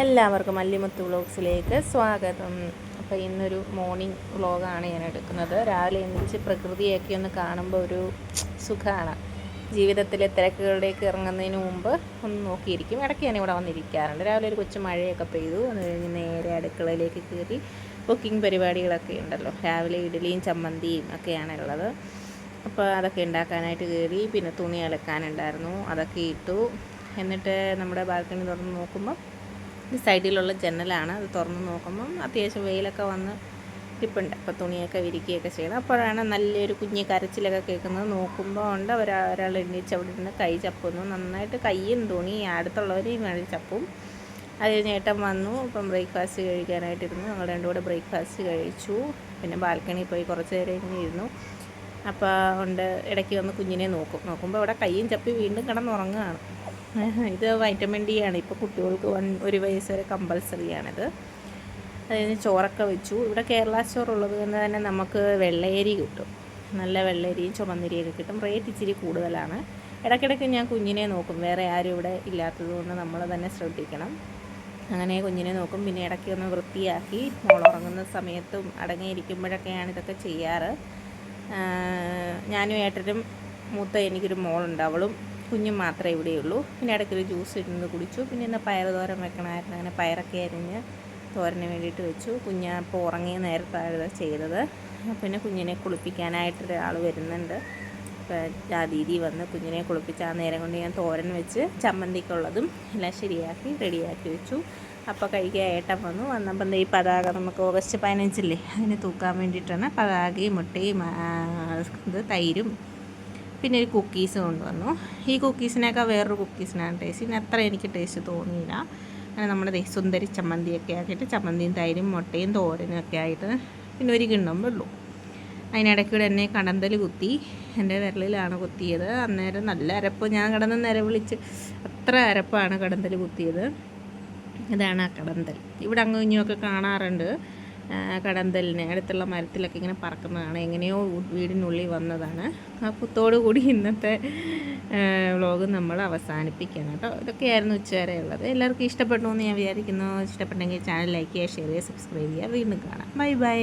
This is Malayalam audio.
എല്ലാവർക്കും മല്ലിമുത്ത് വ്ളോഗ്സിലേക്ക് സ്വാഗതം. അപ്പോൾ ഇന്നൊരു മോർണിംഗ് വ്ളോഗാണ് ഞാൻ എടുക്കുന്നത്. രാവിലെ എണീച്ച് പ്രകൃതിയൊക്കെ ഒന്ന് കാണുമ്പോൾ ഒരു സുഖമാണ്. ജീവിതത്തിലെ തിരക്കുകളിലേക്ക് ഇറങ്ങുന്നതിന് മുമ്പ് ഒന്ന് നോക്കിയിരിക്കും. ഇടയ്ക്ക് ഞാൻ ഇവിടെ വന്നിരിക്കാറുണ്ട്. രാവിലെ ഒരു കൊച്ചു മഴയൊക്കെ പെയ്തു. അത് കഴിഞ്ഞ് നേരെ അടുക്കളയിലേക്ക് കയറി കുക്കിംഗ് പരിപാടികളൊക്കെ ഉണ്ടല്ലോ. രാവിലെ ഇഡ്ഡലിയും ചമ്മന്തിയും ഒക്കെയാണ് ഉള്ളത്. അപ്പോൾ അതൊക്കെ ഉണ്ടാക്കാനായിട്ട് കയറി. പിന്നെ തുണി അലക്കാനുണ്ടായിരുന്നു, അതൊക്കെ ഇട്ടു. എന്നിട്ട് നമ്മുടെ ബാൽക്കണി തുറന്ന് നോക്കുമ്പോൾ സൈഡിലുള്ള ജനലാണ്. അത് തുറന്ന് നോക്കുമ്പം അത്യാവശ്യം വെയിലൊക്കെ വന്ന് ഇരിപ്പുണ്ട്. അപ്പോൾ തുണിയൊക്കെ വിരിക്കുകയൊക്കെ ചെയ്യണം. അപ്പോഴാണ് നല്ലൊരു കുഞ്ഞ് കരച്ചിലൊക്കെ കേൾക്കുന്നത്. നോക്കുമ്പോൾ ഉണ്ട് ഒരാൾ എണ്ണീച്ച് അവിടെ ഇരുന്ന് കൈ ചപ്പുന്നു. നന്നായിട്ട് കയ്യും തുണി അടുത്തുള്ളവരെയും വേണ്ടി ചപ്പും. അത് കഴിഞ്ഞ് ഏട്ടൻ വന്നു. ഇപ്പം ബ്രേക്ക്ഫാസ്റ്റ് കഴിക്കാനായിട്ടിരുന്നു. ഞങ്ങൾ രണ്ടും കൂടെ ബ്രേക്ക്ഫാസ്റ്റ് കഴിച്ചു. പിന്നെ ബാൽക്കണിയിൽ പോയി കുറച്ച് നേരം ഇങ്ങനെ ഇരുന്നു. അപ്പോൾ ഉണ്ട് ഇടയ്ക്ക് വന്ന് കുഞ്ഞിനെ നോക്കുമ്പോൾ ഇവിടെ കയ്യും ചപ്പി വീണ്ടും കിടന്നുറങ്ങുകയാണ്. ഇത് വൈറ്റമിൻ ഡി ആണ്. ഇപ്പോൾ കുട്ടികൾക്ക് 1 വയസ്സ് വരെ കമ്പൽസറിയാണിത്. അത് കഴിഞ്ഞ് ചോറൊക്കെ വെച്ചു. ഇവിടെ കേരള സ്റ്റോർ ഉള്ളത് കൊണ്ട് തന്നെ നമുക്ക് വെള്ളയരി കിട്ടും. നല്ല വെള്ളരിയും ചുമന്നരിയൊക്കെ കിട്ടും. റേറ്റ് ഇച്ചിരി കൂടുതലാണ്. ഇടയ്ക്കിടയ്ക്ക് ഞാൻ കുഞ്ഞിനെ നോക്കും. വേറെ ആരും ഇവിടെ ഇല്ലാത്തത് കൊണ്ട് നമ്മൾ തന്നെ ശ്രദ്ധിക്കണം. അങ്ങനെ കുഞ്ഞിനെ നോക്കും. പിന്നെ ഇടയ്ക്ക് ഒന്ന് വൃത്തിയാക്കി മോളുറങ്ങുന്ന സമയത്തും അടങ്ങിയിരിക്കുമ്പോഴൊക്കെയാണ് ഇതൊക്കെ ചെയ്യാറ്. ഞാനും ഏട്ടനും മൂത്ത എനിക്കൊരു മോളുണ്ട്. അവളും കുഞ്ഞും മാത്രമേ ഇവിടെയുള്ളൂ. പിന്നെ ഇടയ്ക്കൊരു ജ്യൂസ് ഇരുന്ന് കുടിച്ചു. പിന്നെ ഇന്ന് പയർ തോരൻ വെക്കണമായിരുന്നു. അങ്ങനെ പയറൊക്കെ അരിഞ്ഞ് തോരന് വേണ്ടിയിട്ട് വെച്ചു. അപ്പോൾ ഉറങ്ങിയ നേരത്താണ് ചെയ്തത്. പിന്നെ കുഞ്ഞിനെ കുളിപ്പിക്കാനായിട്ടൊരാൾ വരുന്നുണ്ട്. അപ്പോൾ ദീദി വന്ന് കുഞ്ഞിനെ കുളിപ്പിച്ച് ആ നേരം കൊണ്ട് ഞാൻ തോരൻ വെച്ച് ചമ്മന്തിക്കുള്ളതും എല്ലാം ശരിയാക്കി റെഡിയാക്കി വെച്ചു. അപ്പോൾ കഴിക്കാൻ ഏട്ടൻ വന്നപ്പം ഈ പതാക നമുക്ക് ഓഗസ്റ്റ് 15 അതിന് തൂക്കാൻ വേണ്ടിയിട്ടാണ് പതാകയും മുട്ടയും തൈരും പിന്നെ ഒരു കുക്കീസ് കൊണ്ടുവന്നു. ഈ കുക്കീസിനൊക്കെ വേറൊരു കുക്കീസിനാണ് ടേസ്റ്റ്. ഇതിന് അത്ര എനിക്ക് ടേസ്റ്റ് തോന്നിയില്ല. അങ്ങനെ നമ്മുടെ സുന്ദരി ചമ്മന്തിയൊക്കെ ആക്കിയിട്ട് ചമ്മന്തിയും തൈരും മുട്ടയും തോരനും ഒക്കെ ആയിട്ട് പിന്നെ ഒരു കിണ്ണം വെള്ളു. അതിനിടയ്ക്കൂടെ എന്നെ കടന്തൽ കുത്തി. എൻ്റെ വിരലിലാണ് കുത്തിയത്. അന്നേരം നല്ല അരപ്പ്. ഞാൻ കിടന്ന് നിലവിളിച്ച് അത്ര അരപ്പാണ് കടന്തൽ കുത്തിയത്. ഇതാണ് ആ കടന്തൽ. ഇവിടെ അങ്ങും ഇങ്ങുമൊക്കെ കാണാറുണ്ട് കടന്തലിനെ. അടുത്തുള്ള മരത്തിലൊക്കെ ഇങ്ങനെ പറക്കുന്നതാണ്. എങ്ങനെയോ വീടിനുള്ളിൽ വന്നതാണ്. ആ കുത്തോടു കൂടി ഇന്നത്തെ വ്ളോഗ് നമ്മൾ അവസാനിപ്പിക്കണം കേട്ടോ. ഇതൊക്കെയായിരുന്നു ഉച്ചവരെ ഉള്ളത്. എല്ലാവർക്കും ഇഷ്ടപ്പെട്ടു എന്ന് ഞാൻ വിചാരിക്കുന്നു. ഇഷ്ടപ്പെട്ടെങ്കിൽ ചാനൽ ലൈക്ക് ചെയ്യുക, ഷെയർ ചെയ്യുക, സബ്സ്ക്രൈബ് ചെയ്യുക. വീണ്ടും കാണാം. Bye bye.